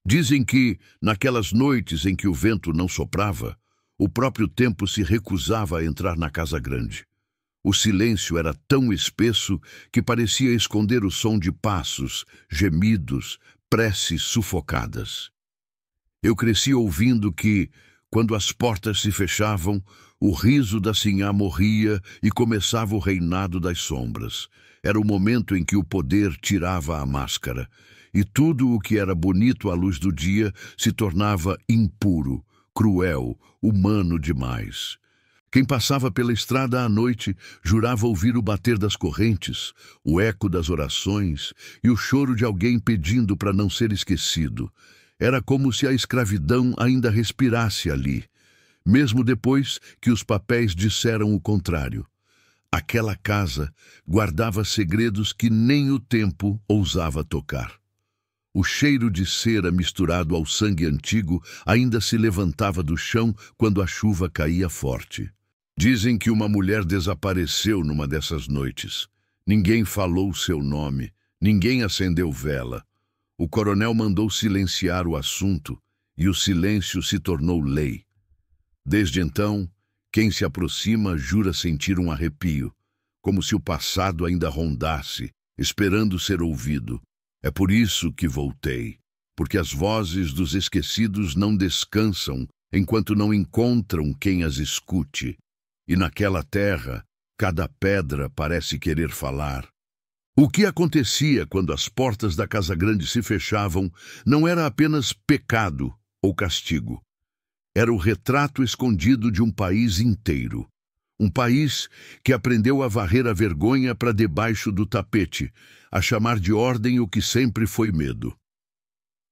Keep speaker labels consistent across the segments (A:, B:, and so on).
A: Dizem que, naquelas noites em que o vento não soprava, o próprio tempo se recusava a entrar na casa grande. O silêncio era tão espesso que parecia esconder o som de passos, gemidos, preces sufocadas. Eu cresci ouvindo que, quando as portas se fechavam, o riso da sinhá morria e começava o reinado das sombras. Era o momento em que o poder tirava a máscara, e tudo o que era bonito à luz do dia se tornava impuro, cruel, humano demais. Quem passava pela estrada à noite jurava ouvir o bater das correntes, o eco das orações e o choro de alguém pedindo para não ser esquecido. Era como se a escravidão ainda respirasse ali, mesmo depois que os papéis disseram o contrário. Aquela casa guardava segredos que nem o tempo ousava tocar. O cheiro de cera misturado ao sangue antigo ainda se levantava do chão quando a chuva caía forte. Dizem que uma mulher desapareceu numa dessas noites. Ninguém falou seu nome, ninguém acendeu vela. O coronel mandou silenciar o assunto e o silêncio se tornou lei. Desde então, quem se aproxima jura sentir um arrepio, como se o passado ainda rondasse, esperando ser ouvido. É por isso que voltei, porque as vozes dos esquecidos não descansam enquanto não encontram quem as escute. E naquela terra, cada pedra parece querer falar. O que acontecia quando as portas da Casa Grande se fechavam não era apenas pecado ou castigo. Era o retrato escondido de um país inteiro. Um país que aprendeu a varrer a vergonha para debaixo do tapete, a chamar de ordem o que sempre foi medo.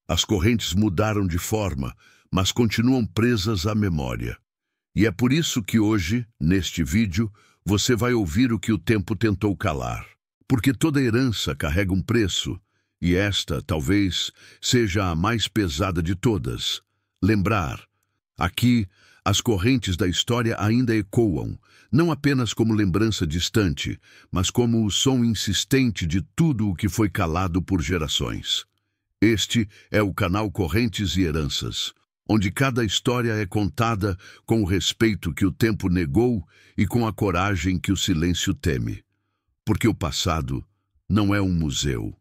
A: As correntes mudaram de forma, mas continuam presas à memória. E é por isso que hoje, neste vídeo, você vai ouvir o que o tempo tentou calar. Porque toda herança carrega um preço, e esta, talvez, seja a mais pesada de todas. Lembrar. Aqui, as correntes da história ainda ecoam, não apenas como lembrança distante, mas como o som insistente de tudo o que foi calado por gerações. Este é o canal Correntes e Heranças, onde cada história é contada com o respeito que o tempo negou e com a coragem que o silêncio teme. Porque o passado não é um museu,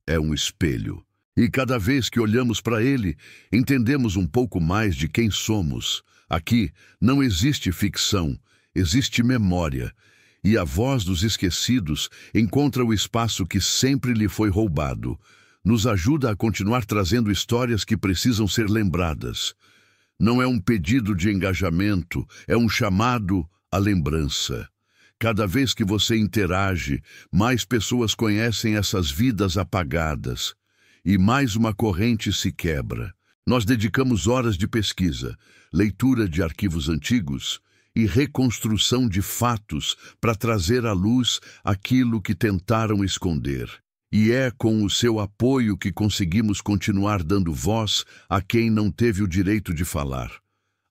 A: é um espelho. E cada vez que olhamos para ele, entendemos um pouco mais de quem somos. Aqui não existe ficção, existe memória. E a voz dos esquecidos encontra o espaço que sempre lhe foi roubado. Nos ajuda a continuar trazendo histórias que precisam ser lembradas. Não é um pedido de engajamento, é um chamado à lembrança. Cada vez que você interage, mais pessoas conhecem essas vidas apagadas. E mais uma corrente se quebra. Nós dedicamos horas de pesquisa, leitura de arquivos antigos e reconstrução de fatos para trazer à luz aquilo que tentaram esconder. E é com o seu apoio que conseguimos continuar dando voz a quem não teve o direito de falar.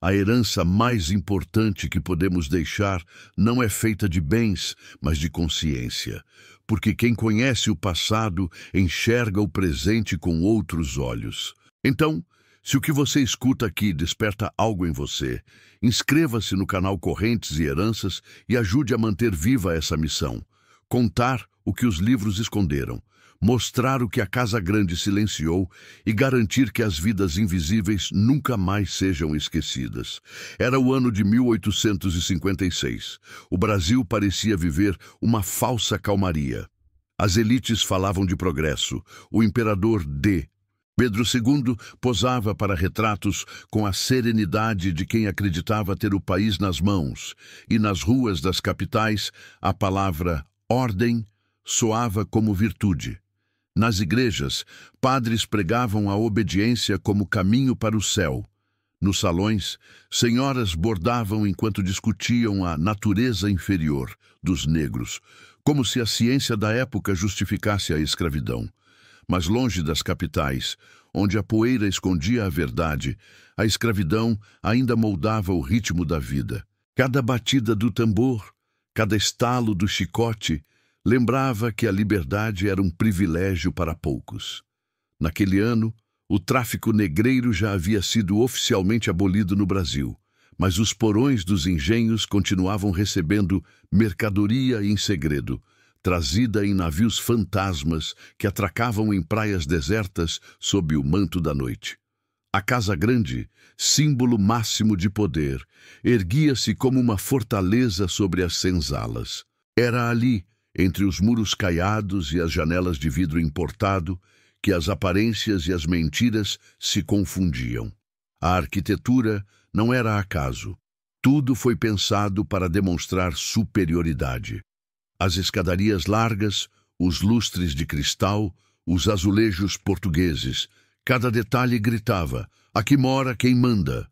A: A herança mais importante que podemos deixar não é feita de bens, mas de consciência. Porque quem conhece o passado enxerga o presente com outros olhos. Então, se o que você escuta aqui desperta algo em você, inscreva-se no canal Correntes e Heranças e ajude a manter viva essa missão. Contar o que os livros esconderam, mostrar o que a Casa Grande silenciou e garantir que as vidas invisíveis nunca mais sejam esquecidas. Era o ano de 1856. O Brasil parecia viver uma falsa calmaria. As elites falavam de progresso. O imperador D. Pedro II posava para retratos com a serenidade de quem acreditava ter o país nas mãos, e nas ruas das capitais a palavra ordem soava como virtude. Nas igrejas, padres pregavam a obediência como caminho para o céu. Nos salões, senhoras bordavam enquanto discutiam a natureza inferior dos negros, como se a ciência da época justificasse a escravidão. Mas longe das capitais, onde a poeira escondia a verdade, a escravidão ainda moldava o ritmo da vida. Cada batida do tambor, cada estalo do chicote, lembrava que a liberdade era um privilégio para poucos. Naquele ano, O tráfico negreiro já havia sido oficialmente abolido no Brasil, mas os porões dos engenhos continuavam recebendo mercadoria em segredo, trazida em navios fantasmas que atracavam em praias desertas sob o manto da noite. A Casa Grande, símbolo máximo de poder, erguia-se como uma fortaleza sobre as senzalas. Era ali, entre os muros caiados e as janelas de vidro importado, que as aparências e as mentiras se confundiam. A arquitetura não era acaso. Tudo foi pensado para demonstrar superioridade. As escadarias largas, os lustres de cristal, os azulejos portugueses, cada detalhe gritava: aqui mora quem manda.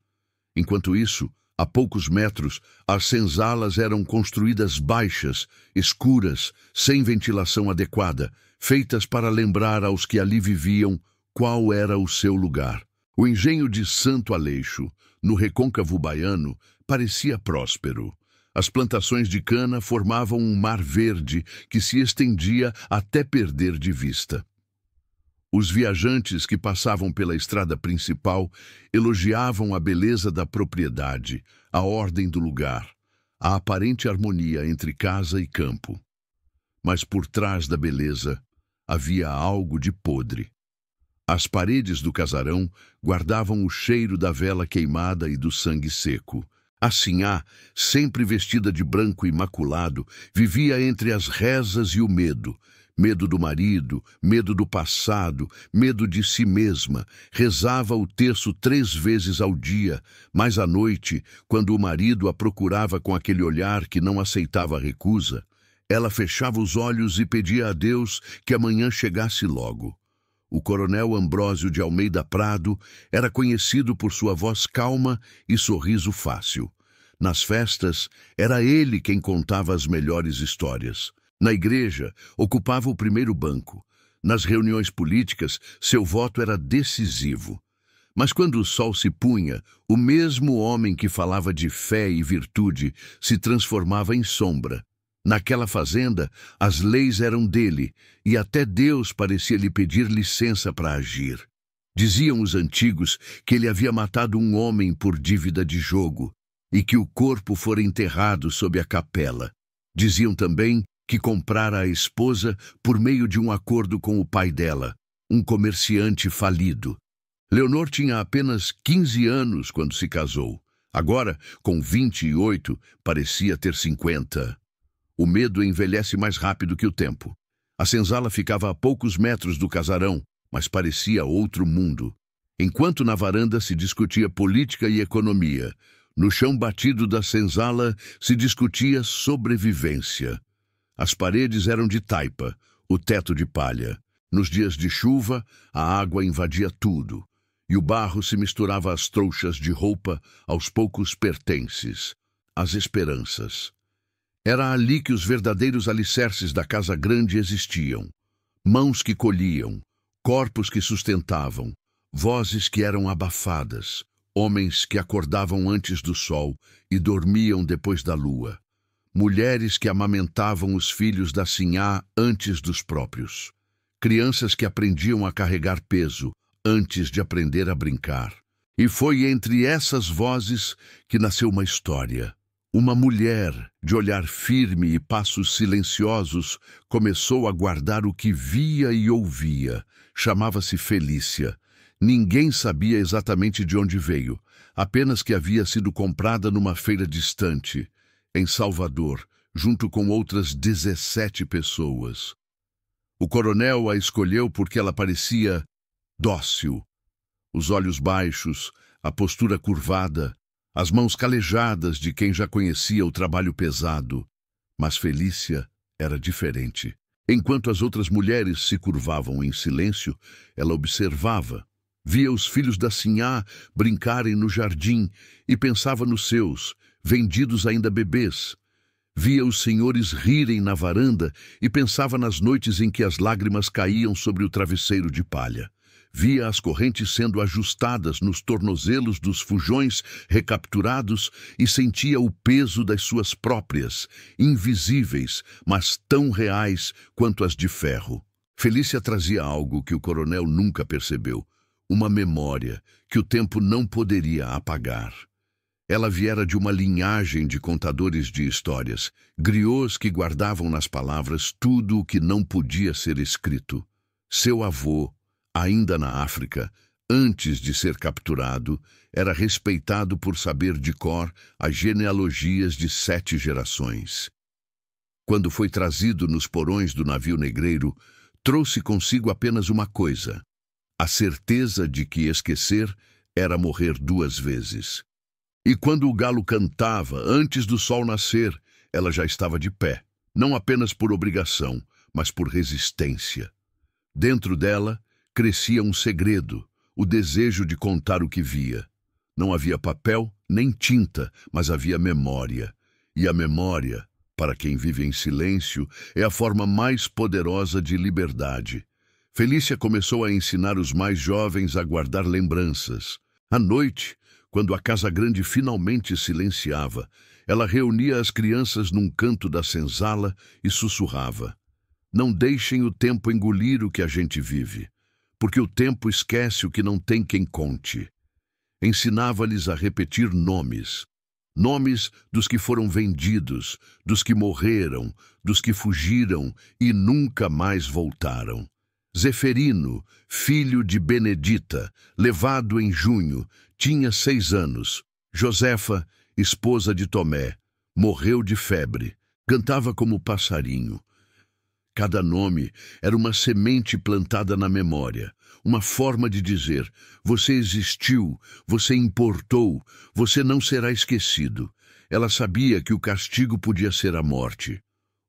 A: Enquanto isso, a poucos metros, as senzalas eram construídas baixas, escuras, sem ventilação adequada, feitas para lembrar aos que ali viviam qual era o seu lugar. O engenho de Santo Aleixo, no recôncavo baiano, parecia próspero. As plantações de cana formavam um mar verde que se estendia até perder de vista. Os viajantes que passavam pela estrada principal elogiavam a beleza da propriedade, a ordem do lugar, a aparente harmonia entre casa e campo. Mas por trás da beleza havia algo de podre. As paredes do casarão guardavam o cheiro da vela queimada e do sangue seco. A sinhá, sempre vestida de branco imaculado, vivia entre as rezas e o medo. Medo do marido, medo do passado, medo de si mesma. Rezava o terço 3 vezes ao dia, mas à noite, quando o marido a procurava com aquele olhar que não aceitava recusa, ela fechava os olhos e pedia a Deus que amanhã chegasse logo. O coronel Ambrósio de Almeida Prado era conhecido por sua voz calma e sorriso fácil. Nas festas, era ele quem contava as melhores histórias. Na igreja, ocupava o primeiro banco. Nas reuniões políticas, seu voto era decisivo. Mas quando o sol se punha, o mesmo homem que falava de fé e virtude se transformava em sombra. Naquela fazenda, as leis eram dele, e até Deus parecia lhe pedir licença para agir. Diziam os antigos que ele havia matado um homem por dívida de jogo, e que o corpo fora enterrado sob a capela. Diziam também que comprara a esposa por meio de um acordo com o pai dela, um comerciante falido. Leonor tinha apenas 15 anos quando se casou. Agora, com 28, parecia ter 50. O medo envelhece mais rápido que o tempo. A senzala ficava a poucos metros do casarão, mas parecia outro mundo. Enquanto na varanda se discutia política e economia, no chão batido da senzala se discutia sobrevivência. As paredes eram de taipa, o teto de palha. Nos dias de chuva, a água invadia tudo, e o barro se misturava às trouxas de roupa, aos poucos pertences, às esperanças. Era ali que os verdadeiros alicerces da Casa Grande existiam. Mãos que colhiam, corpos que sustentavam, vozes que eram abafadas, homens que acordavam antes do sol e dormiam depois da lua. Mulheres que amamentavam os filhos da sinhá antes dos próprios. Crianças que aprendiam a carregar peso antes de aprender a brincar. E foi entre essas vozes que nasceu uma história. Uma mulher, de olhar firme e passos silenciosos, começou a guardar o que via e ouvia. Chamava-se Felícia. Ninguém sabia exatamente de onde veio, apenas que havia sido comprada numa feira distante, em Salvador, junto com outras 17 pessoas. O coronel a escolheu porque ela parecia dócil. Os olhos baixos, a postura curvada, as mãos calejadas de quem já conhecia o trabalho pesado. Mas Felícia era diferente. Enquanto as outras mulheres se curvavam em silêncio, ela observava. Via os filhos da sinhá brincarem no jardim e pensava nos seus, vendidos ainda bebês. Via os senhores rirem na varanda e pensava nas noites em que as lágrimas caíam sobre o travesseiro de palha. Via as correntes sendo ajustadas nos tornozelos dos fujões recapturados e sentia o peso das suas próprias, invisíveis, mas tão reais quanto as de ferro. Felícia trazia algo que o coronel nunca percebeu, uma memória que o tempo não poderia apagar. Ela viera de uma linhagem de contadores de histórias, griots que guardavam nas palavras tudo o que não podia ser escrito. Seu avô, ainda na África, antes de ser capturado, era respeitado por saber de cor as genealogias de 7 gerações. Quando foi trazido nos porões do navio negreiro, trouxe consigo apenas uma coisa: a certeza de que esquecer era morrer 2 vezes. E quando o galo cantava antes do sol nascer, ela já estava de pé, não apenas por obrigação, mas por resistência. Dentro dela crescia um segredo, o desejo de contar o que via. Não havia papel nem tinta, mas havia memória. E a memória, para quem vive em silêncio, é a forma mais poderosa de liberdade. Felícia começou a ensinar os mais jovens a guardar lembranças. À noite, quando a casa grande finalmente silenciava, ela reunia as crianças num canto da senzala e sussurrava: "Não deixem o tempo engolir o que a gente vive, porque o tempo esquece o que não tem quem conte." Ensinava-lhes a repetir nomes. Nomes dos que foram vendidos, dos que morreram, dos que fugiram e nunca mais voltaram. Zeferino, filho de Benedita, levado em junho, tinha 6 anos. Josefa, esposa de Tomé, morreu de febre. Cantava como passarinho. Cada nome era uma semente plantada na memória, uma forma de dizer: você existiu, você importou, você não será esquecido. Ela sabia que o castigo podia ser a morte.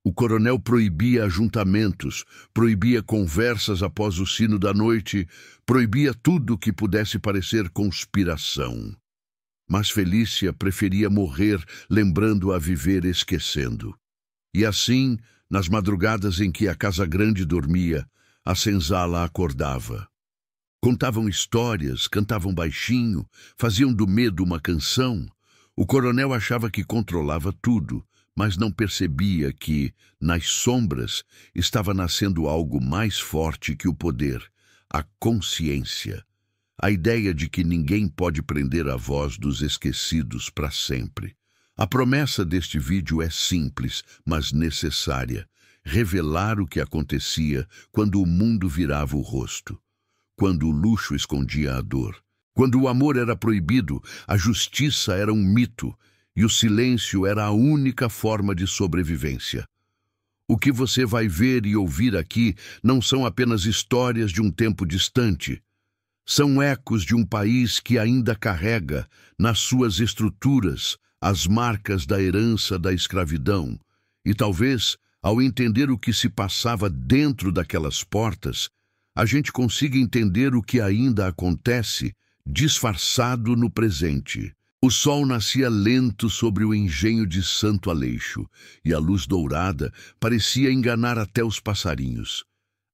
A: O coronel proibia ajuntamentos, proibia conversas após o sino da noite, proibia tudo que pudesse parecer conspiração. Mas Felícia preferia morrer lembrando a viver esquecendo. E assim, nas madrugadas em que a casa grande dormia, a senzala acordava. Contavam histórias, cantavam baixinho, faziam do medo uma canção. O coronel achava que controlava tudo, mas não percebia que, nas sombras, estava nascendo algo mais forte que o poder, a consciência. A ideia de que ninguém pode prender a voz dos esquecidos para sempre. A promessa deste vídeo é simples, mas necessária: revelar o que acontecia quando o mundo virava o rosto, quando o luxo escondia a dor, quando o amor era proibido, a justiça era um mito e o silêncio era a única forma de sobrevivência. O que você vai ver e ouvir aqui não são apenas histórias de um tempo distante. São ecos de um país que ainda carrega, nas suas estruturas, as marcas da herança da escravidão. E talvez, ao entender o que se passava dentro daquelas portas, a gente consiga entender o que ainda acontece, disfarçado no presente. O sol nascia lento sobre o engenho de Santo Aleixo, e a luz dourada parecia enganar até os passarinhos.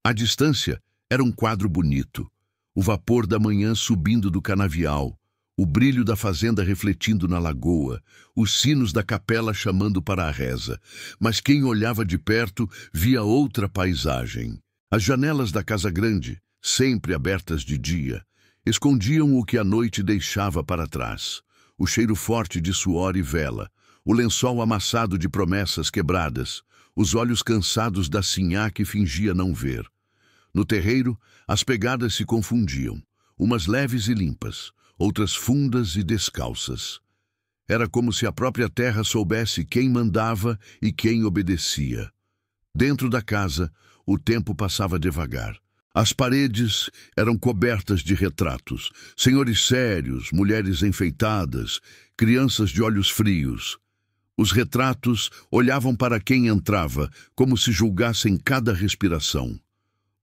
A: À distância, era um quadro bonito. O vapor da manhã subindo do canavial, o brilho da fazenda refletindo na lagoa, os sinos da capela chamando para a reza. Mas quem olhava de perto via outra paisagem. As janelas da casa grande, sempre abertas de dia, escondiam o que a noite deixava para trás. O cheiro forte de suor e vela, o lençol amassado de promessas quebradas, os olhos cansados da sinhá que fingia não ver. No terreiro, as pegadas se confundiam, umas leves e limpas, outras fundas e descalças. Era como se a própria terra soubesse quem mandava e quem obedecia. Dentro da casa, o tempo passava devagar. As paredes eram cobertas de retratos, senhores sérios, mulheres enfeitadas, crianças de olhos frios. Os retratos olhavam para quem entrava, como se julgassem cada respiração.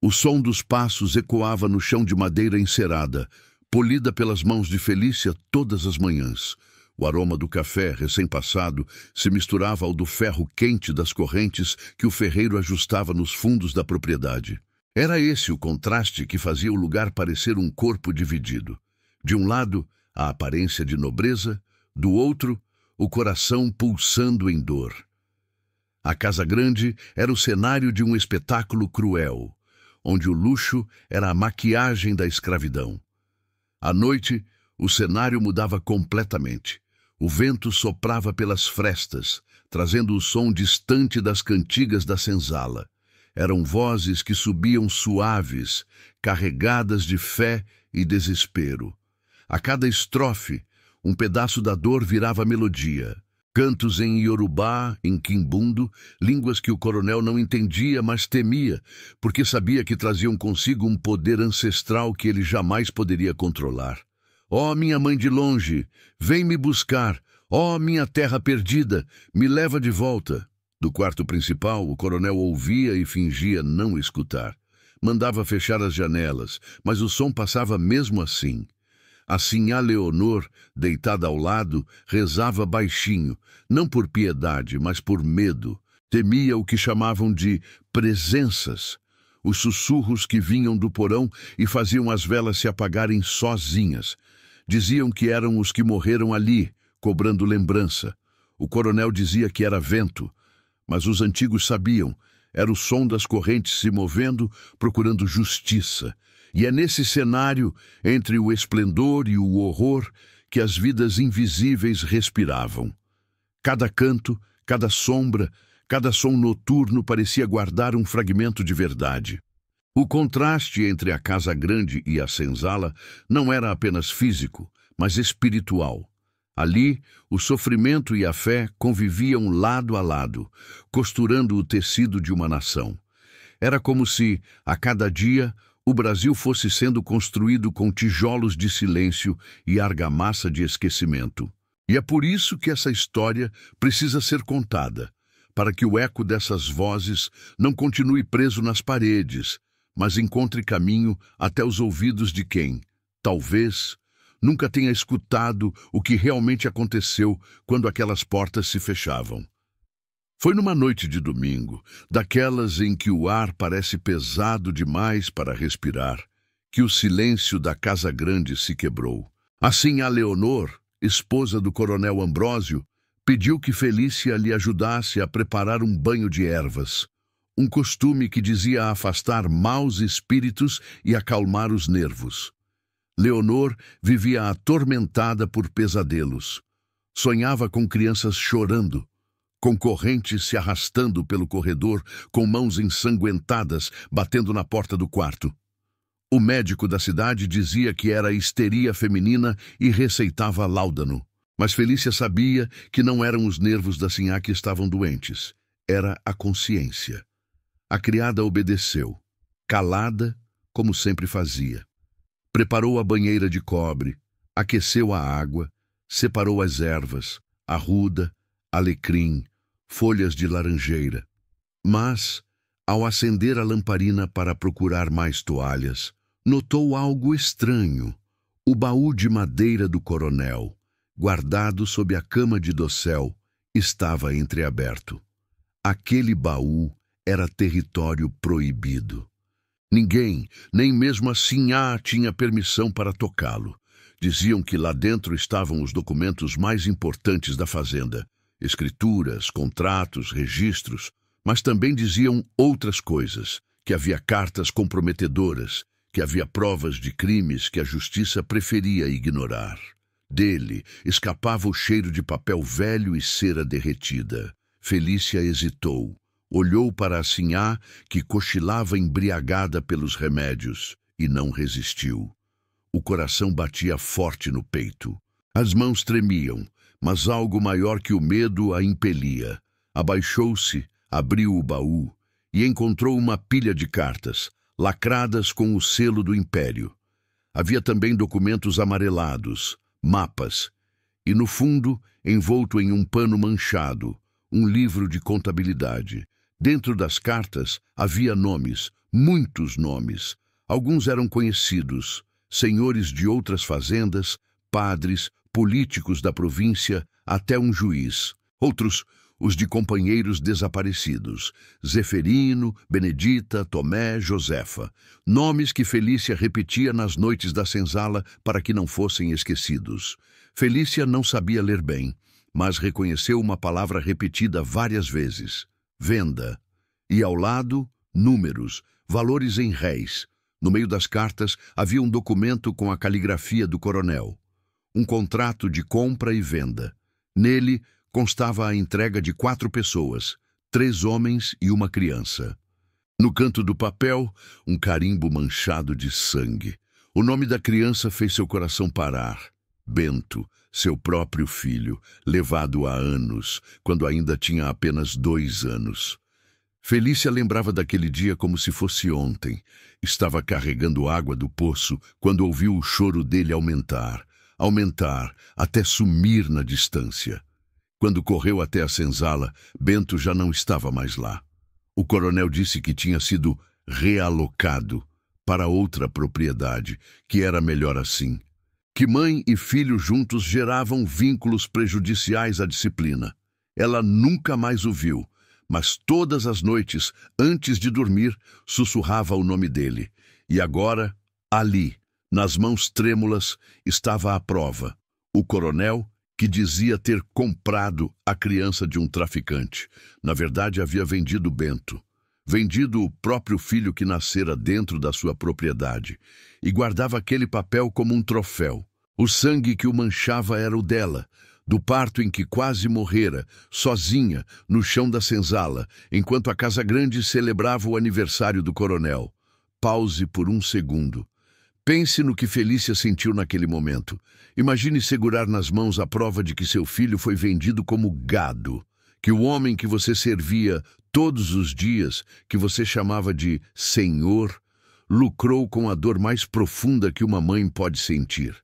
A: O som dos passos ecoava no chão de madeira encerada, polida pelas mãos de Felícia todas as manhãs. O aroma do café recém-passado se misturava ao do ferro quente das correntes que o ferreiro ajustava nos fundos da propriedade. Era esse o contraste que fazia o lugar parecer um corpo dividido. De um lado, a aparência de nobreza, do outro, o coração pulsando em dor. A casa grande era o cenário de um espetáculo cruel, onde o luxo era a maquiagem da escravidão. À noite, o cenário mudava completamente. O vento soprava pelas frestas, trazendo o som distante das cantigas da senzala. Eram vozes que subiam suaves, carregadas de fé e desespero. A cada estrofe, um pedaço da dor virava melodia. Cantos em Iorubá, em Quimbundo, línguas que o coronel não entendia, mas temia, porque sabia que traziam consigo um poder ancestral que ele jamais poderia controlar. Ó minha mãe de longe, vem me buscar. Ó minha terra perdida, me leva de volta. Do quarto principal, o coronel ouvia e fingia não escutar. Mandava fechar as janelas, mas o som passava mesmo assim. A sinhá Leonor, deitada ao lado, rezava baixinho, não por piedade, mas por medo. Temia o que chamavam de presenças, os sussurros que vinham do porão e faziam as velas se apagarem sozinhas. Diziam que eram os que morreram ali, cobrando lembrança. O coronel dizia que era vento, mas os antigos sabiam. Era o som das correntes se movendo, procurando justiça. E é nesse cenário, entre o esplendor e o horror, que as vidas invisíveis respiravam. Cada canto, cada sombra, cada som noturno parecia guardar um fragmento de verdade. O contraste entre a casa grande e a senzala não era apenas físico, mas espiritual. Ali, o sofrimento e a fé conviviam lado a lado, costurando o tecido de uma nação. Era como se, a cada dia, o Brasil fosse sendo construído com tijolos de silêncio e argamassa de esquecimento. E é por isso que essa história precisa ser contada, para que o eco dessas vozes não continue preso nas paredes, mas encontre caminho até os ouvidos de quem, talvez, nunca tenha escutado o que realmente aconteceu quando aquelas portas se fechavam. Foi numa noite de domingo, daquelas em que o ar parece pesado demais para respirar, que o silêncio da Casa Grande se quebrou. Assim, a Leonor, esposa do coronel Ambrósio, pediu que Felícia lhe ajudasse a preparar um banho de ervas, um costume que dizia afastar maus espíritos e acalmar os nervos. Leonor vivia atormentada por pesadelos. Sonhava com crianças chorando, com correntes se arrastando pelo corredor, com mãos ensanguentadas batendo na porta do quarto. O médico da cidade dizia que era histeria feminina e receitava láudano. Mas Felícia sabia que não eram os nervos da sinhá que estavam doentes. Era a consciência. A criada obedeceu, calada, como sempre fazia. Preparou a banheira de cobre, aqueceu a água, separou as ervas, arruda, alecrim, folhas de laranjeira. Mas, ao acender a lamparina para procurar mais toalhas, notou algo estranho. O baú de madeira do coronel, guardado sob a cama de dossel, estava entreaberto. Aquele baú era território proibido. Ninguém, nem mesmo a sinhá, tinha permissão para tocá-lo. Diziam que lá dentro estavam os documentos mais importantes da fazenda. Escrituras, contratos, registros, mas também diziam outras coisas, que havia cartas comprometedoras, que havia provas de crimes que a justiça preferia ignorar. Dele escapava o cheiro de papel velho e cera derretida. Felícia hesitou, olhou para a sinhá, que cochilava embriagada pelos remédios, e não resistiu. O coração batia forte no peito. As mãos tremiam, mas algo maior que o medo a impelia. Abaixou-se, abriu o baú e encontrou uma pilha de cartas, lacradas com o selo do Império. Havia também documentos amarelados, mapas, e no fundo, envolto em um pano manchado, um livro de contabilidade. Dentro das cartas havia nomes, muitos nomes. Alguns eram conhecidos, senhores de outras fazendas, padres, políticos da província, até um juiz. Outros, os de companheiros desaparecidos, Zeferino, Benedita, Tomé, Josefa. Nomes que Felícia repetia nas noites da senzala para que não fossem esquecidos. Felícia não sabia ler bem, mas reconheceu uma palavra repetida várias vezes: venda. E ao lado, números, valores em réis, No meio das cartas havia um documento com a caligrafia do coronel. Um contrato de compra e venda. Nele constava a entrega de 4 pessoas, 3 homens e uma criança. No canto do papel, um carimbo manchado de sangue. O nome da criança fez seu coração parar. Bento, seu próprio filho, levado há anos, quando ainda tinha apenas 2 anos. Felícia lembrava daquele dia como se fosse ontem. Estava carregando água do poço quando ouviu o choro dele aumentar, até sumir na distância. Quando correu até a senzala, Bento já não estava mais lá. O coronel disse que tinha sido realocado para outra propriedade, que era melhor assim. Que mãe e filho juntos geravam vínculos prejudiciais à disciplina. Ela nunca mais o viu, mas todas as noites, antes de dormir, sussurrava o nome dele. E agora, ali, nas mãos trêmulas, estava a prova. O coronel, que dizia ter comprado a criança de um traficante. Na verdade, havia vendido Bento. Vendido o próprio filho que nascera dentro da sua propriedade. E guardava aquele papel como um troféu. O sangue que o manchava era o dela, do parto em que quase morrera, sozinha, no chão da senzala, enquanto a Casa Grande celebrava o aniversário do coronel. Pause por um segundo. Pense no que Felícia sentiu naquele momento. Imagine segurar nas mãos a prova de que seu filho foi vendido como gado, que o homem que você servia todos os dias, que você chamava de Senhor, lucrou com a dor mais profunda que uma mãe pode sentir.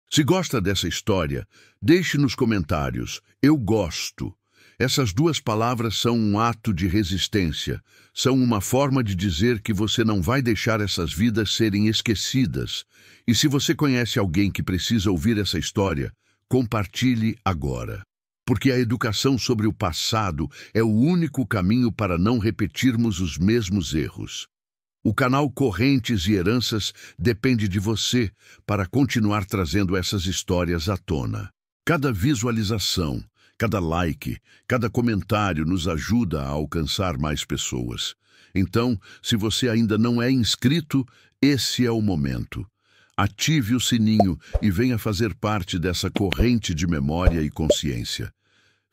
A: Se gosta dessa história, deixe nos comentários. Eu gosto. Essas 2 palavras são um ato de resistência. São uma forma de dizer que você não vai deixar essas vidas serem esquecidas. E se você conhece alguém que precisa ouvir essa história, compartilhe agora. Porque a educação sobre o passado é o único caminho para não repetirmos os mesmos erros. O canal Correntes e Heranças depende de você para continuar trazendo essas histórias à tona. Cada visualização, cada like, cada comentário nos ajuda a alcançar mais pessoas. Então, se você ainda não é inscrito, esse é o momento. Ative o sininho e venha fazer parte dessa corrente de memória e consciência.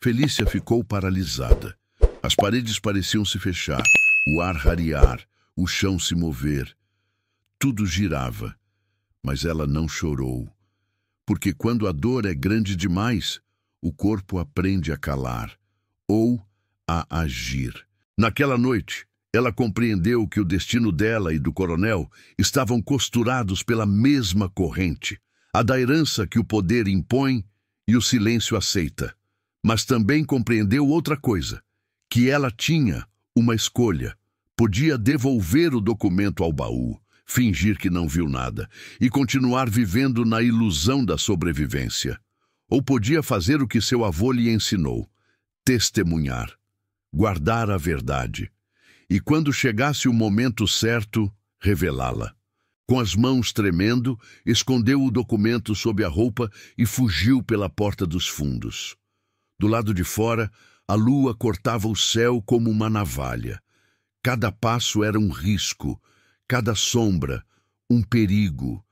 A: Felícia ficou paralisada. As paredes pareciam se fechar, o ar rarear, o chão se mover. Tudo girava, mas ela não chorou. Porque quando a dor é grande demais, o corpo aprende a calar, ou a agir. Naquela noite, ela compreendeu que o destino dela e do coronel estavam costurados pela mesma corrente, a da herança que o poder impõe e o silêncio aceita. Mas também compreendeu outra coisa, que ela tinha uma escolha. Podia devolver o documento ao baú, fingir que não viu nada e continuar vivendo na ilusão da sobrevivência. Ou podia fazer o que seu avô lhe ensinou, testemunhar, guardar a verdade. E quando chegasse o momento certo, revelá-la. Com as mãos tremendo, escondeu o documento sob a roupa e fugiu pela porta dos fundos. Do lado de fora, a lua cortava o céu como uma navalha. Cada passo era um risco, cada sombra, um perigo.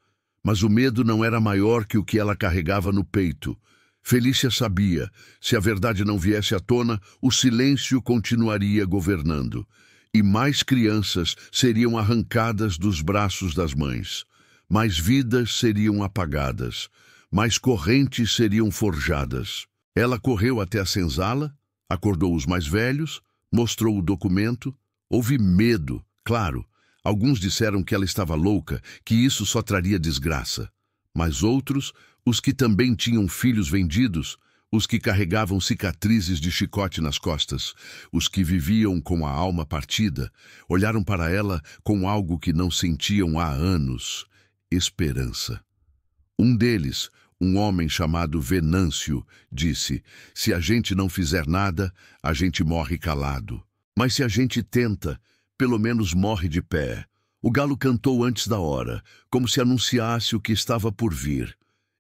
A: Mas o medo não era maior que o que ela carregava no peito. Felícia sabia, se a verdade não viesse à tona, o silêncio continuaria governando. E mais crianças seriam arrancadas dos braços das mães. Mais vidas seriam apagadas. Mais correntes seriam forjadas. Ela correu até a senzala, acordou os mais velhos, mostrou o documento. Houve medo, claro. Alguns disseram que ela estava louca, que isso só traria desgraça. Mas outros, os que também tinham filhos vendidos, os que carregavam cicatrizes de chicote nas costas, os que viviam com a alma partida, olharam para ela com algo que não sentiam há anos: esperança. Um deles, um homem chamado Venâncio, disse: se a gente não fizer nada, a gente morre calado. Mas se a gente tenta, pelo menos morre de pé. O galo cantou antes da hora, como se anunciasse o que estava por vir.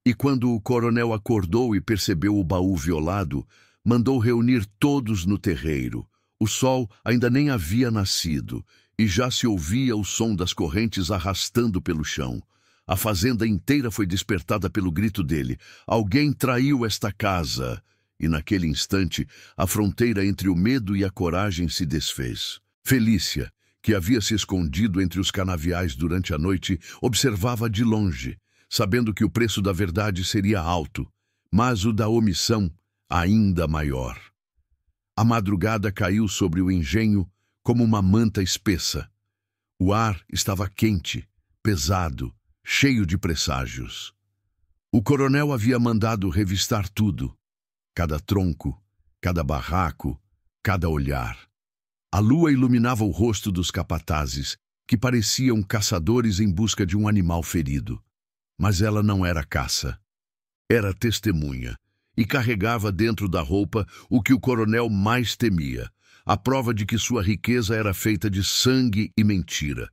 A: E quando o coronel acordou e percebeu o baú violado, mandou reunir todos no terreiro. O sol ainda nem havia nascido, e já se ouvia o som das correntes arrastando pelo chão. A fazenda inteira foi despertada pelo grito dele: "Alguém traiu esta casa!" E naquele instante, a fronteira entre o medo e a coragem se desfez. Felícia, que havia se escondido entre os canaviais durante a noite, observava de longe, sabendo que o preço da verdade seria alto, mas o da omissão ainda maior. A madrugada caiu sobre o engenho como uma manta espessa. O ar estava quente, pesado, cheio de presságios. O coronel havia mandado revistar tudo, cada tronco, cada barraco, cada olhar. A lua iluminava o rosto dos capatazes, que pareciam caçadores em busca de um animal ferido. Mas ela não era caça. Era testemunha, e carregava dentro da roupa o que o coronel mais temia, a prova de que sua riqueza era feita de sangue e mentira.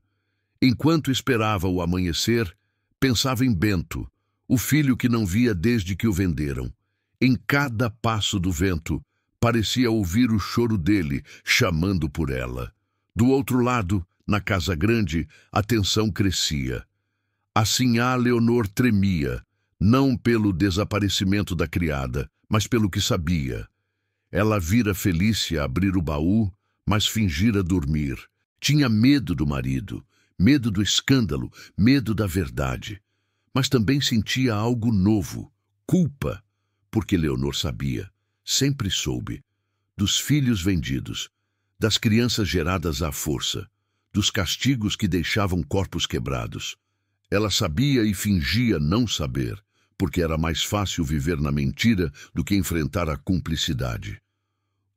A: Enquanto esperava o amanhecer, pensava em Bento, o filho que não via desde que o venderam. Em cada passo do vento, parecia ouvir o choro dele, chamando por ela. Do outro lado, na casa grande, a tensão crescia. A sinhá Leonor tremia, não pelo desaparecimento da criada, mas pelo que sabia. Ela vira Felícia abrir o baú, mas fingira dormir. Tinha medo do marido, medo do escândalo, medo da verdade. Mas também sentia algo novo, culpa, porque Leonor sabia, sempre soube, dos filhos vendidos, das crianças geradas à força, dos castigos que deixavam corpos quebrados. Ela sabia e fingia não saber, porque era mais fácil viver na mentira do que enfrentar a cumplicidade.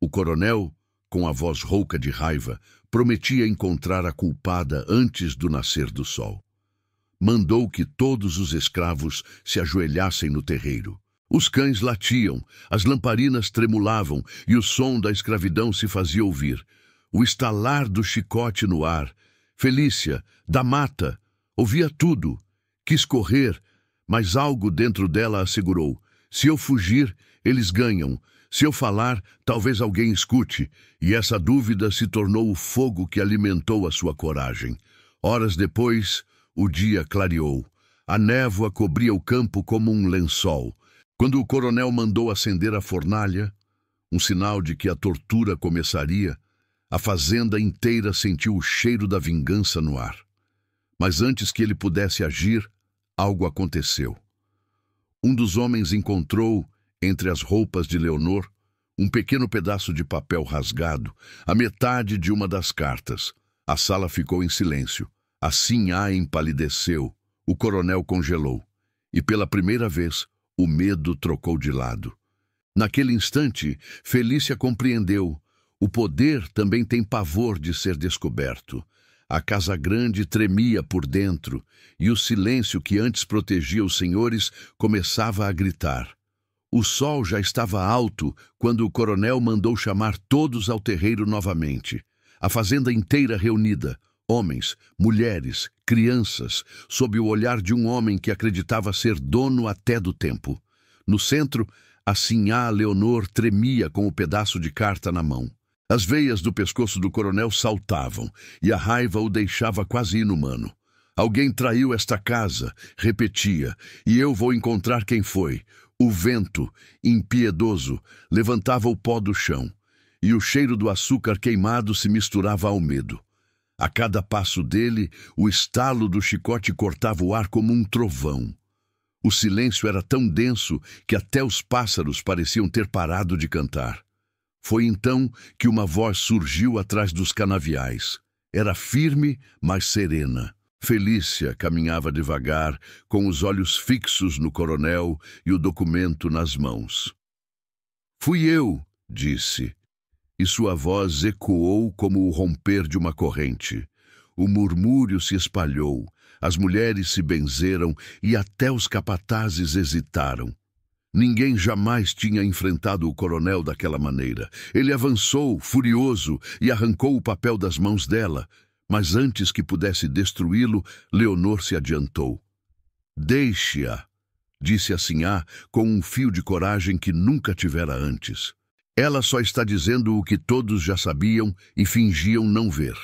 A: O coronel, com a voz rouca de raiva, prometia encontrar a culpada antes do nascer do sol. Mandou que todos os escravos se ajoelhassem no terreiro. Os cães latiam, as lamparinas tremulavam e o som da escravidão se fazia ouvir. O estalar do chicote no ar. Felícia, da mata, ouvia tudo. Quis correr, mas algo dentro dela assegurou: se eu fugir, eles ganham. Se eu falar, talvez alguém escute. E essa dúvida se tornou o fogo que alimentou a sua coragem. Horas depois, o dia clareou. A névoa cobria o campo como um lençol. Quando o coronel mandou acender a fornalha, um sinal de que a tortura começaria, a fazenda inteira sentiu o cheiro da vingança no ar. Mas antes que ele pudesse agir, algo aconteceu. Um dos homens encontrou, entre as roupas de Leonor, um pequeno pedaço de papel rasgado, a metade de uma das cartas. A sala ficou em silêncio. A sinhá empalideceu, o coronel congelou, e pela primeira vez, o medo trocou de lado. Naquele instante, Felícia compreendeu. O poder também tem pavor de ser descoberto. A casa grande tremia por dentro, e o silêncio que antes protegia os senhores começava a gritar. O sol já estava alto quando o coronel mandou chamar todos ao terreiro novamente. A fazenda inteira reunida, homens, mulheres, crianças, sob o olhar de um homem que acreditava ser dono até do tempo. No centro, a sinhá Leonor tremia com o pedaço de carta na mão. As veias do pescoço do coronel saltavam, e a raiva o deixava quase inumano. Alguém traiu esta casa, repetia, e eu vou encontrar quem foi. O vento, impiedoso, levantava o pó do chão, e o cheiro do açúcar queimado se misturava ao medo. A cada passo dele, o estalo do chicote cortava o ar como um trovão. O silêncio era tão denso que até os pássaros pareciam ter parado de cantar. Foi então que uma voz surgiu atrás dos canaviais. Era firme, mas serena. Felícia caminhava devagar, com os olhos fixos no coronel e o documento nas mãos. "Fui eu", disse, e sua voz ecoou como o romper de uma corrente. O murmúrio se espalhou, as mulheres se benzeram e até os capatazes hesitaram. Ninguém jamais tinha enfrentado o coronel daquela maneira. Ele avançou, furioso, e arrancou o papel das mãos dela. Mas antes que pudesse destruí-lo, Leonor se adiantou. "Deixe-a", disse a sinhá com um fio de coragem que nunca tivera antes. "Ela só está dizendo o que todos já sabiam e fingiam não ver.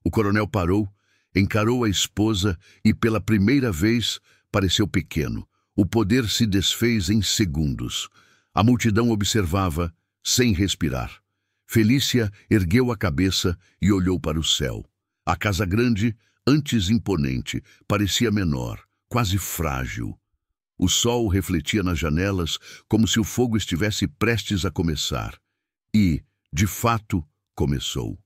A: O coronel parou, encarou a esposa e, pela primeira vez, pareceu pequeno. O poder se desfez em segundos. A multidão observava, sem respirar. Felícia ergueu a cabeça e olhou para o céu. A casa grande, antes imponente, parecia menor, quase frágil. O sol refletia nas janelas como se o fogo estivesse prestes a começar. E, de fato, começou.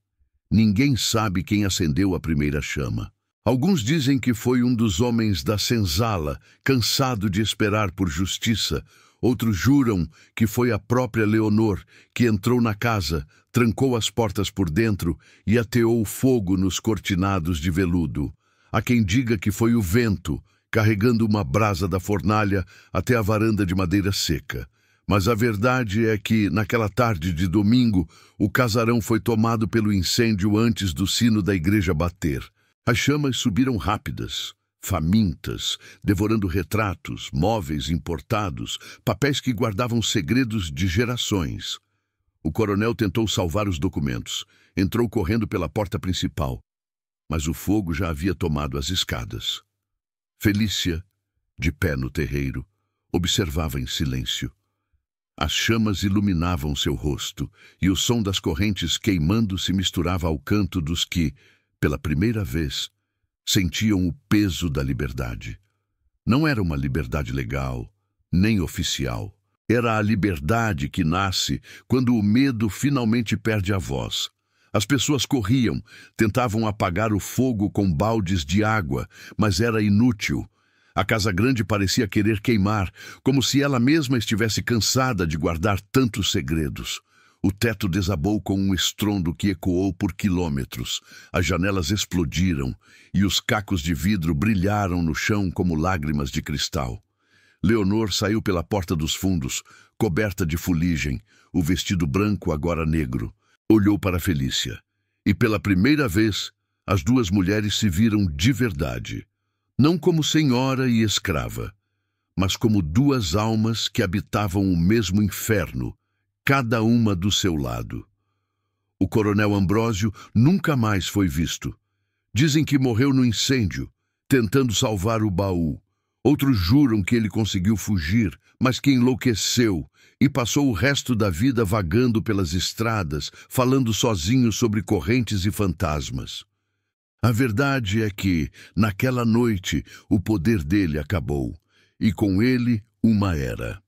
A: Ninguém sabe quem acendeu a primeira chama. Alguns dizem que foi um dos homens da senzala, cansado de esperar por justiça. Outros juram que foi a própria Leonor, que entrou na casa, trancou as portas por dentro e ateou fogo nos cortinados de veludo. Há quem diga que foi o vento, carregando uma brasa da fornalha até a varanda de madeira seca. Mas a verdade é que, naquela tarde de domingo, o casarão foi tomado pelo incêndio antes do sino da igreja bater. As chamas subiram rápidas, famintas, devorando retratos, móveis importados, papéis que guardavam segredos de gerações. O coronel tentou salvar os documentos. Entrou correndo pela porta principal. Mas o fogo já havia tomado as escadas. Felícia, de pé no terreiro, observava em silêncio. As chamas iluminavam seu rosto, e o som das correntes queimando se misturava ao canto dos que, pela primeira vez, sentiam o peso da liberdade. Não era uma liberdade legal, nem oficial. Era a liberdade que nasce quando o medo finalmente perde a voz. As pessoas corriam, tentavam apagar o fogo com baldes de água, mas era inútil. A casa grande parecia querer queimar, como se ela mesma estivesse cansada de guardar tantos segredos. O teto desabou com um estrondo que ecoou por quilômetros. As janelas explodiram e os cacos de vidro brilharam no chão como lágrimas de cristal. Leonor saiu pela porta dos fundos, coberta de fuligem, o vestido branco agora negro. Olhou para Felícia, e pela primeira vez as duas mulheres se viram de verdade, não como senhora e escrava, mas como duas almas que habitavam o mesmo inferno, cada uma do seu lado. O coronel Ambrósio nunca mais foi visto. Dizem que morreu no incêndio, tentando salvar o baú. Outros juram que ele conseguiu fugir, mas que enlouqueceu e passou o resto da vida vagando pelas estradas, falando sozinho sobre correntes e fantasmas. A verdade é que, naquela noite, o poder dele acabou, e com ele uma era.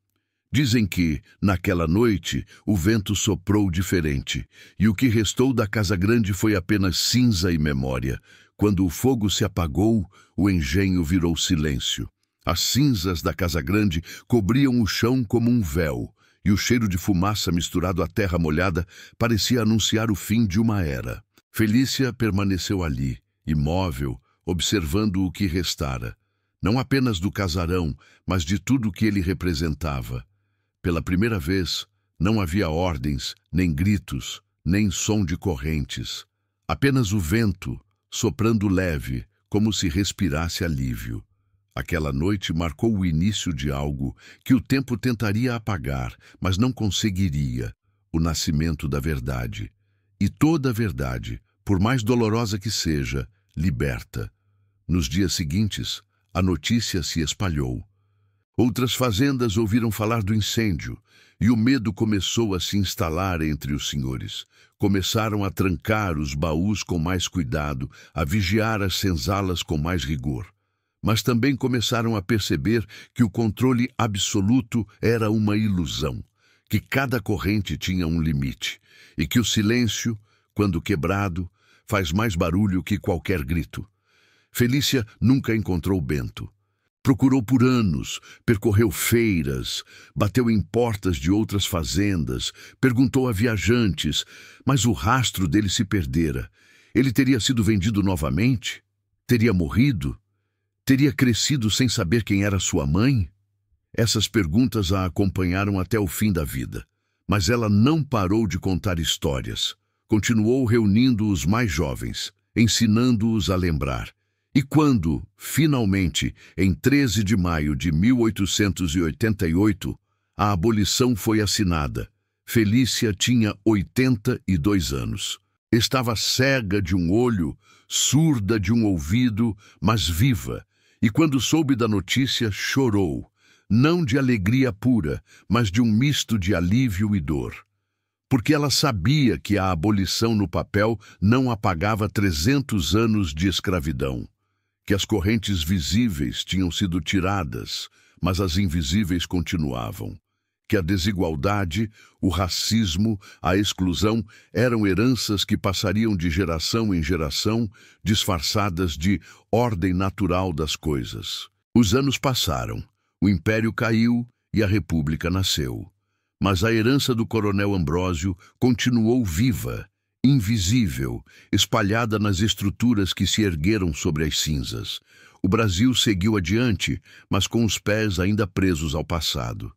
A: Dizem que, naquela noite, o vento soprou diferente, e o que restou da casa grande foi apenas cinza e memória. Quando o fogo se apagou, o engenho virou silêncio. As cinzas da casa grande cobriam o chão como um véu, e o cheiro de fumaça misturado à terra molhada parecia anunciar o fim de uma era. Felícia permaneceu ali, imóvel, observando o que restara, não apenas do casarão, mas de tudo o que ele representava. Pela primeira vez, não havia ordens, nem gritos, nem som de correntes. Apenas o vento, soprando leve, como se respirasse alívio. Aquela noite marcou o início de algo que o tempo tentaria apagar, mas não conseguiria: o nascimento da verdade. E toda a verdade, por mais dolorosa que seja, liberta. Nos dias seguintes, a notícia se espalhou. Outras fazendas ouviram falar do incêndio, e o medo começou a se instalar entre os senhores. Começaram a trancar os baús com mais cuidado, a vigiar as senzalas com mais rigor. Mas também começaram a perceber que o controle absoluto era uma ilusão, que cada corrente tinha um limite, e que o silêncio, quando quebrado, faz mais barulho que qualquer grito. Felícia nunca encontrou Bento. Procurou por anos, percorreu feiras, bateu em portas de outras fazendas, perguntou a viajantes, mas o rastro dele se perdera. Ele teria sido vendido novamente? Teria morrido? Teria crescido sem saber quem era sua mãe? Essas perguntas a acompanharam até o fim da vida. Mas ela não parou de contar histórias. Continuou reunindo os mais jovens, ensinando-os a lembrar. E quando, finalmente, em 13 de maio de 1888, a abolição foi assinada, Felícia tinha 82 anos. Estava cega de um olho, surda de um ouvido, mas viva. E quando soube da notícia, chorou, não de alegria pura, mas de um misto de alívio e dor. Porque ela sabia que a abolição no papel não apagava 300 anos de escravidão, que as correntes visíveis tinham sido tiradas, mas as invisíveis continuavam, que a desigualdade, o racismo, a exclusão eram heranças que passariam de geração em geração, disfarçadas de ordem natural das coisas. Os anos passaram, o império caiu e a república nasceu. Mas a herança do coronel Ambrósio continuou viva, invisível, espalhada nas estruturas que se ergueram sobre as cinzas. O Brasil seguiu adiante, mas com os pés ainda presos ao passado.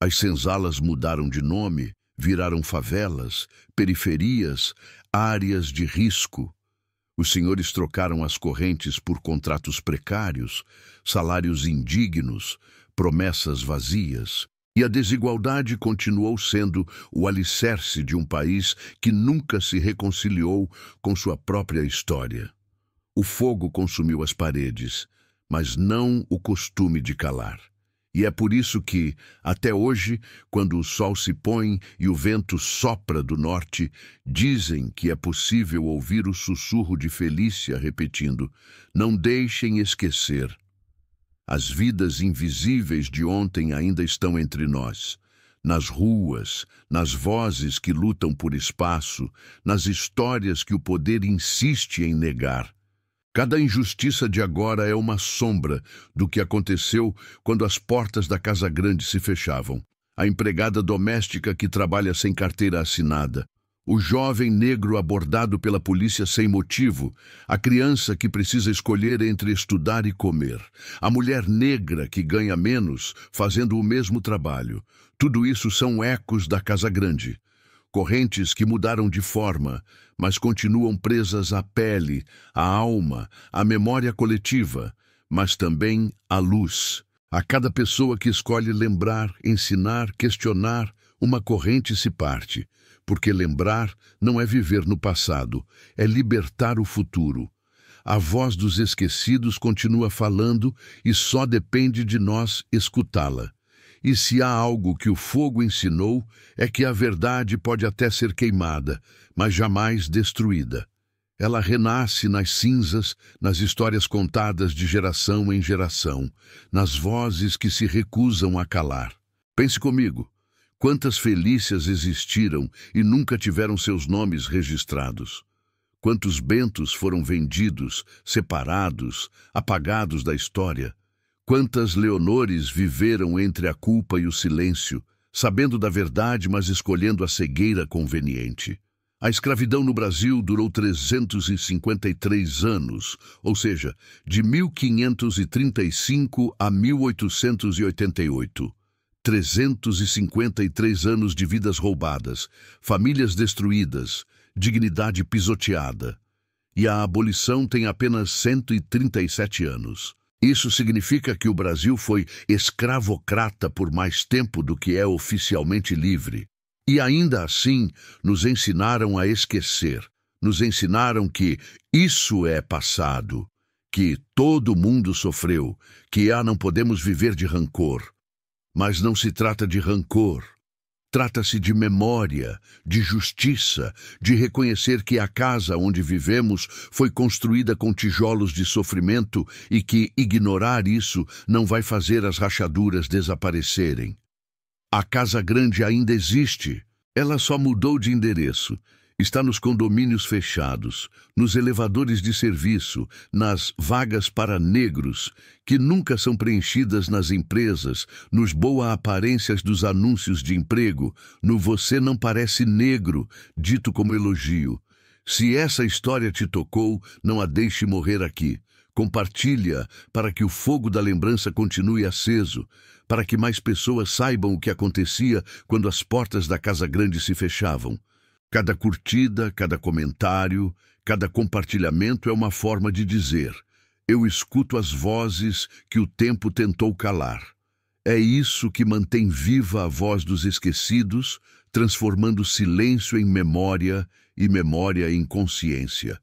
A: As senzalas mudaram de nome, viraram favelas, periferias, áreas de risco. Os senhores trocaram as correntes por contratos precários, salários indignos, promessas vazias. E a desigualdade continuou sendo o alicerce de um país que nunca se reconciliou com sua própria história. O fogo consumiu as paredes, mas não o costume de calar. E é por isso que, até hoje, quando o sol se põe e o vento sopra do norte, dizem que é possível ouvir o sussurro de Felícia repetindo: "Não deixem esquecer. As vidas invisíveis de ontem ainda estão entre nós, nas ruas, nas vozes que lutam por espaço, nas histórias que o poder insiste em negar. Cada injustiça de agora é uma sombra do que aconteceu quando as portas da Casa Grande se fechavam. A empregada doméstica que trabalha sem carteira assinada, o jovem negro abordado pela polícia sem motivo, a criança que precisa escolher entre estudar e comer, a mulher negra que ganha menos fazendo o mesmo trabalho. Tudo isso são ecos da Casa Grande. Correntes que mudaram de forma, mas continuam presas à pele, à alma, à memória coletiva, mas também à luz. A cada pessoa que escolhe lembrar, ensinar, questionar, uma corrente se parte. Porque lembrar não é viver no passado, é libertar o futuro. A voz dos esquecidos continua falando e só depende de nós escutá-la. E se há algo que o fogo ensinou, é que a verdade pode até ser queimada, mas jamais destruída. Ela renasce nas cinzas, nas histórias contadas de geração em geração, nas vozes que se recusam a calar. Pense comigo. Quantas Felícias existiram e nunca tiveram seus nomes registrados? Quantos Bentos foram vendidos, separados, apagados da história? Quantas Leonores viveram entre a culpa e o silêncio, sabendo da verdade, mas escolhendo a cegueira conveniente? A escravidão no Brasil durou 353 anos, ou seja, de 1535 a 1888. 353 anos de vidas roubadas, famílias destruídas, dignidade pisoteada. E a abolição tem apenas 137 anos. Isso significa que o Brasil foi escravocrata por mais tempo do que é oficialmente livre. E ainda assim, nos ensinaram a esquecer. Nos ensinaram que isso é passado, que todo mundo sofreu, que não podemos viver de rancor. Mas não se trata de rancor. Trata-se de memória, de justiça, de reconhecer que a casa onde vivemos foi construída com tijolos de sofrimento e que ignorar isso não vai fazer as rachaduras desaparecerem. A Casa Grande ainda existe. Ela só mudou de endereço. Está nos condomínios fechados, nos elevadores de serviço, nas vagas para negros, que nunca são preenchidas nas empresas, nos boa aparências dos anúncios de emprego, no "você não parece negro", dito como elogio. Se essa história te tocou, não a deixe morrer aqui. Compartilha para que o fogo da lembrança continue aceso, para que mais pessoas saibam o que acontecia quando as portas da Casa Grande se fechavam. Cada curtida, cada comentário, cada compartilhamento é uma forma de dizer: eu escuto as vozes que o tempo tentou calar. É isso que mantém viva a voz dos esquecidos, transformando silêncio em memória e memória em consciência.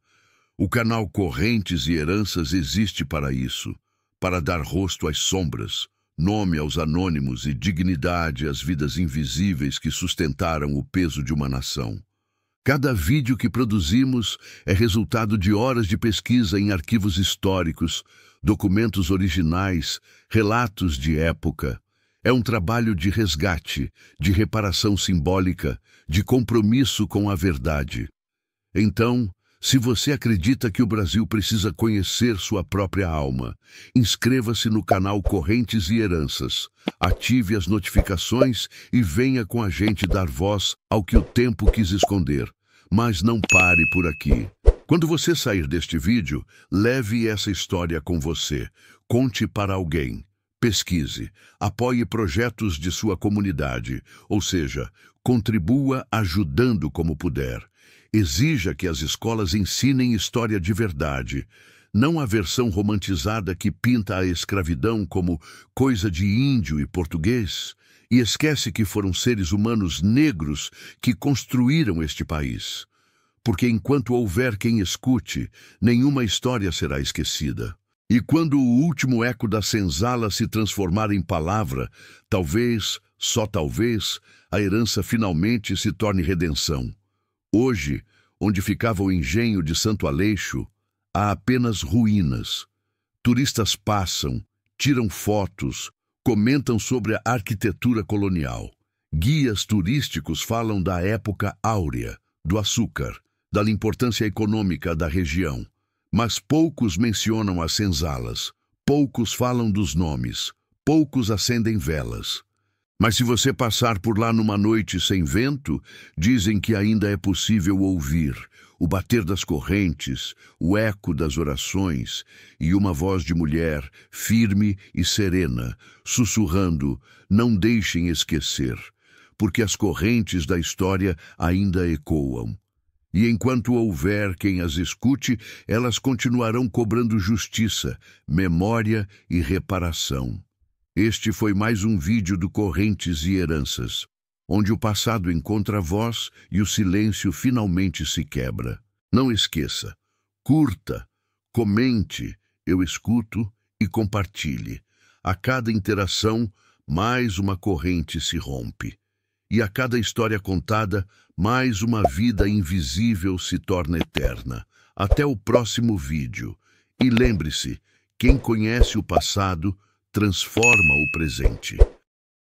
A: O canal Correntes e Heranças existe para isso, para dar rosto às sombras, nome aos anônimos e dignidade às vidas invisíveis que sustentaram o peso de uma nação. Cada vídeo que produzimos é resultado de horas de pesquisa em arquivos históricos, documentos originais, relatos de época. É um trabalho de resgate, de reparação simbólica, de compromisso com a verdade. Então, se você acredita que o Brasil precisa conhecer sua própria alma, inscreva-se no canal Correntes e Heranças, ative as notificações e venha com a gente dar voz ao que o tempo quis esconder. Mas não pare por aqui. Quando você sair deste vídeo, leve essa história com você. Conte para alguém. Pesquise. Apoie projetos de sua comunidade, ou seja, contribua ajudando como puder. Exija que as escolas ensinem história de verdade, não a versão romantizada que pinta a escravidão como coisa de índio e português, e esquece que foram seres humanos negros que construíram este país. Porque enquanto houver quem escute, nenhuma história será esquecida. E quando o último eco da senzala se transformar em palavra, talvez, só talvez, a herança finalmente se torne redenção. Hoje, onde ficava o engenho de Santo Aleixo, há apenas ruínas. Turistas passam, tiram fotos, comentam sobre a arquitetura colonial. Guias turísticos falam da época áurea, do açúcar, da importância econômica da região. Mas poucos mencionam as senzalas, poucos falam dos nomes, poucos acendem velas. Mas se você passar por lá numa noite sem vento, dizem que ainda é possível ouvir o bater das correntes, o eco das orações e uma voz de mulher, firme e serena, sussurrando: não deixem esquecer, porque as correntes da história ainda ecoam. E enquanto houver quem as escute, elas continuarão cobrando justiça, memória e reparação. Este foi mais um vídeo do Correntes e Heranças, onde o passado encontra voz e o silêncio finalmente se quebra. Não esqueça, curta, comente, eu escuto e compartilhe. A cada interação, mais uma corrente se rompe. E a cada história contada, mais uma vida invisível se torna eterna. Até o próximo vídeo. E lembre-se, quem conhece o passado transforma o presente.